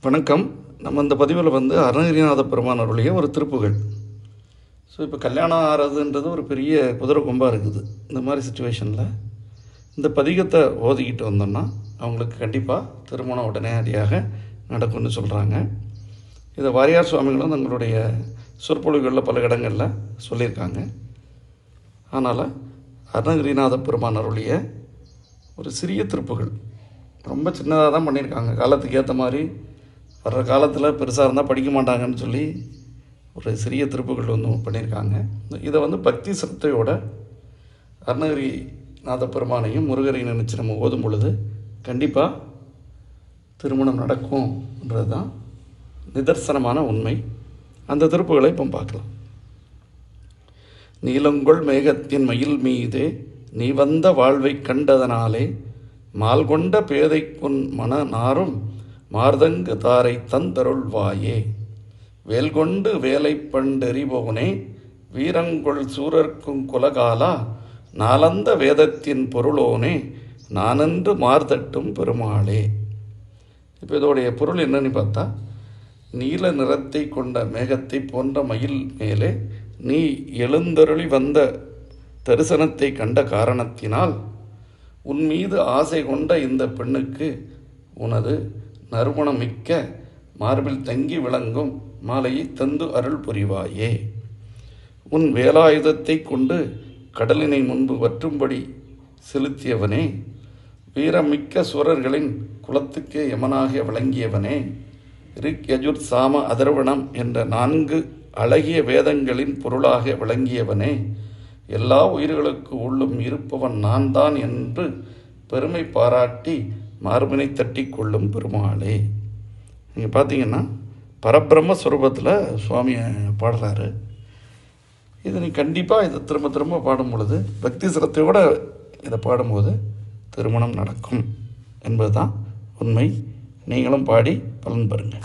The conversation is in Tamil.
வணக்கம். நம்ம இந்த பதிவில் அருணகிரிநாத பெருமான் அருளிய ஒரு திருப்புகள். இப்போ கல்யாணம் ஆகிறதுன்றது ஒரு பெரிய குதிரை கொம்பாக இருக்குது. இந்த மாதிரி சுச்சுவேஷனில் இந்த பதிகத்தை ஓதிக்கிட்டு வந்தோம்னா அவங்களுக்கு கண்டிப்பாக திருமணம் உடனடியாக நடக்கும்னு சொல்கிறாங்க. இதை வாரியார் சுவாமிகளும் தங்களுடைய சொற்பொழிவுகளில் பல இடங்களில் சொல்லியிருக்காங்க. அதனால் அருணகிரிநாத பெருமான் அருளிய ஒரு சிறிய திருப்புகள், ரொம்ப சின்னதாக தான் பண்ணியிருக்காங்க. காலத்துக்கு ஏற்ற மாதிரி வர்ற காலத்தில் பெருசாக இருந்தால் படிக்க மாட்டாங்கன்னு சொல்லி ஒரு சிறிய திருப்புகள் பண்ணியிருக்காங்க. இதை பக்தி சிரத்தையோட அருணகிரிநாத பெருமானையும் முருகரையும் நினச்சி நம்ம ஓதும் பொழுது கண்டிப்பாக திருமணம் நடக்கும்ன்றது தான் நிதர்சனமான உண்மை. அந்த திருப்புகளை இப்போ பார்க்கலாம். நீலங்கொள் மேகத்தின் மயில் மீதே நீ வந்த வாழ்வை கண்டதனாலே மால்கொண்ட பேதைக்குன் மன நாரும் மார்தங்கு தாரை தந்தருள்வாயே வேல்கொண்டு வேலை பண்டெறிபோனே வீரங்கொள் சூரர்க்கும் குலகாலா நாலந்த வேதத்தின் பொருளோனே நானென்று மார்தட்டும் பெருமாளே. இப்போ இதோடைய பொருள் என்னன்னு பார்த்தா, நீல நிறத்தை கொண்ட மேகத்தை போன்ற மயில் மேலே நீ எழுந்தருளி வந்த தரிசனத்தை கண்ட காரணத்தினால் உன் மீது ஆசை கொண்ட இந்த பெண்ணுக்கு உனது நறுமணமிக்க மார்பில் தங்கி விளங்கும் மாலையை தந்து அருள் புரிவாயே. உன் வேலாயுதத்தை கொண்டு கடலினை முன்பு வற்றும்படி செலுத்தியவனே, வீரமிக்க சூரர்களின் குலத்துக்கே யமனாக விளங்கியவனே, ரிக் யஜுர் சாம அதர்வணம் என்ற 4 அழகிய வேதங்களின் பொருளாக விளங்கியவனே, எல்லா உயிர்களுக்கு உள்ளும் இருப்பவன் நான் தான் என்று பெருமை பாராட்டி மார்பினை தட்டி கொள்ளும் பெருமாளே. நீங்கள் பார்த்தீங்கன்னா பரபிரம்ம ஸ்வரூபத்தில் சுவாமியை பாடுறாரு. இது நீ கண்டிப்பாக இதை திரும்ப திரும்ப பாடும் பொழுது, பக்தி சிரத்தையோடு இதை பாடும்போது திருமணம் நடக்கும் என்பது தான் உண்மை. நீங்களும் பாடி பலன் பெறுங்க.